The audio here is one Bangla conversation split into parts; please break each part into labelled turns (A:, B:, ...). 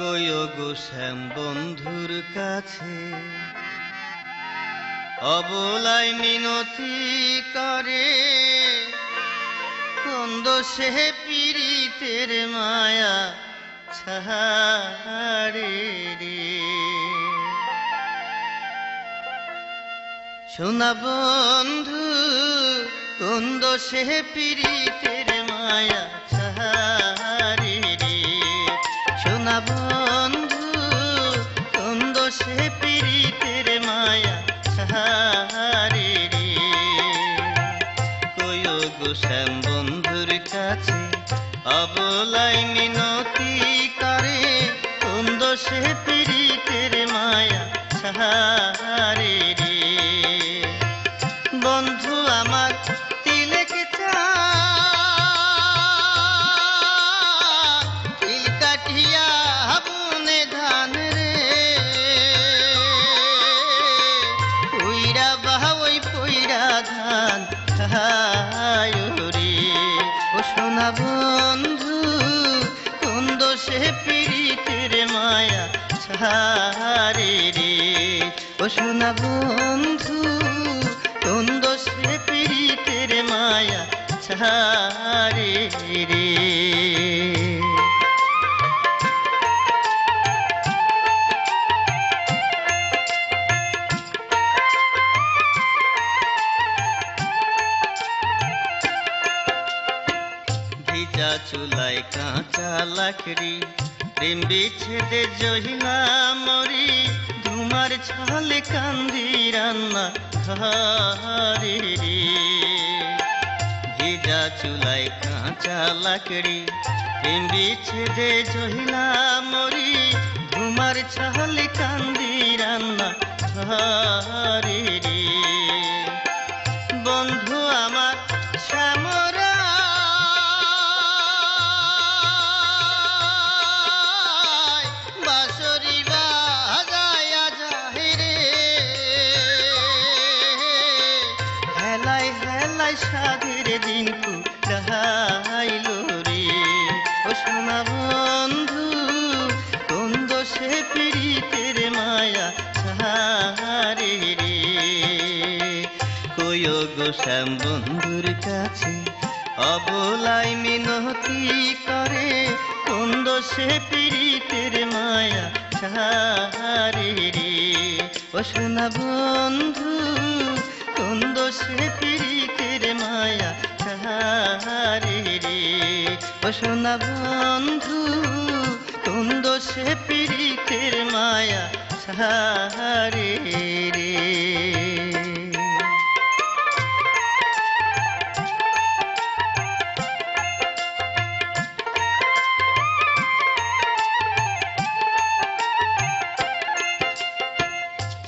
A: কইও গো শ্যাম বন্ধুর কাছে অবলায় মিনতি করে কোন দোষে পীড়িতের মায়া ছাড়ে রে। শোনা বন্ধু কোন দোষে পীড়িতের মায়া ছাড়ে রে। শোনা বন্ধু কোন দোষে পীড়িতের মায়া ছাড়ে রে। কইও গো শ্যাম বন্ধুর কাছে অবলায় মিনতি করে কোন দোষে পীড়িতের মায়া ছাড়ে রে। বন্ধু আমার তিলেক তিল কাটিয়া বনে ধান রে পইরা বাহাই পইরা ধান খায় রে। ও সোনা বন্ধু কোন দোষে পীড়িতের মায়া ছাড়ে রে। ও সোনা বন্ধু কোন দোষে পীড়িতের মায়া ছাড়ে রে। ভিজা চুলায় কাঁচা লাকড়ি প্রেম বিচ্ছেদে জহিলা মরি ধুমার ছালে কান্দি রান্না ঘরে রে। ভিজা চুলায় কাঁচা লাকড়ি প্রেম বিচ্ছেদে জহিলা মরি ধুমার ছালে কান্দি রান্না ঘরে রে। বন্ধু আমার শ্যামরা বাঁশরি বাজায়া যায় রে হেলায় হেলায় সাধের দিন কুড়াইল রে। ও সোনা বন্ধু কোন দোষে পীড়িতের মায়া ছাড়ে রে। কইও গো শ্যাম বন্ধুর কাছে অবলায় মিনতি করে কোন দোষে পীড়িতের মায়া ছাড়ে রে। ও সোনা বন্ধু কোন দোষে পীড়িতের মায়া ছাড়ে রে। ও সোনা বন্ধু কোন দোষে পীড়িতের মায়া ছাড়ে রে।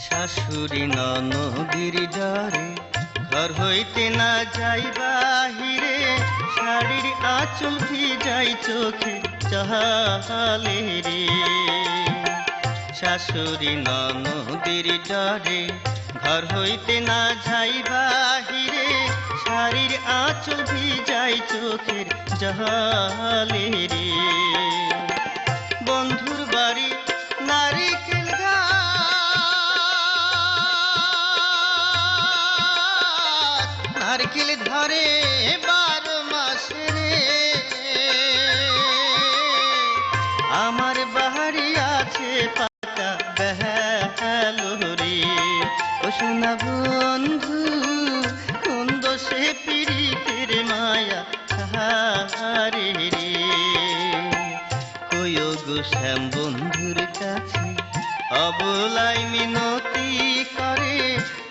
A: শাশুড়ি ননদির ডরে ঘর হইতে না যাই বাহিরে শাড়ির আঁচল ভিজাই চোখে জলে রে। শাশুড়ি ননদির ডরে ঘর হইতে না যাই বাহিরে শাড়ির আঁচল ভিজাই চোখের জলে রে। বন্ধুর বাড়ি নারিকেল নারকেল ধরে 12 মাস রে আমার বাড়ি আছে পাকা বেহাল রে। ও সোনা বন্ধু কোন দোষে পীড়িতের মায়া ছাড়ে রে। কইও গো শ্যাম বন্ধুর কাছে অবলায় মিনতি করে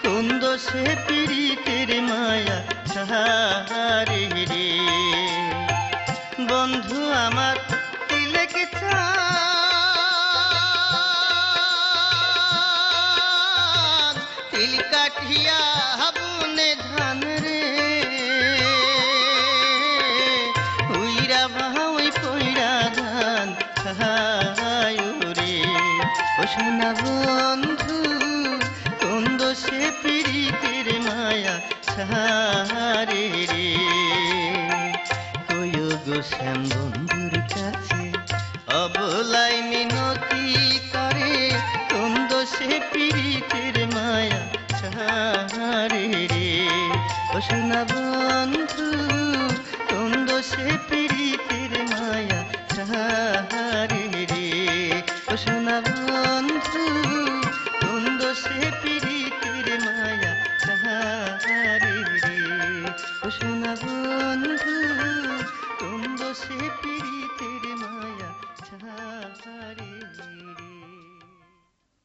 A: কোন দোষে পীড়িতের মায়া ছাড়ে রে। বন্ধু আমার তিলেক তিল কাটিয়া বনে ধান রে উইরা বাহাই পইরা ধান খায় রে। ও সোনা বন্ধু কোন দোষে পীড়িতের মায়া ছাড়ে রে। কইও গো শ্যাম বন্ধুর কাছে অব দোলাই মিনতি করে কুন্দ সে পীড়িতের মায়া ছাড়ে রে ও সোনা বন্ধু কুন্দ সে পীড়িতের মায়া ছাড়ে রে ও সোনা বন্ধু কুন্দ সে পীড়িতের মায়া ছাড়ে রে ও সোনা বন্ধু কুন্দ সে পীড়িতের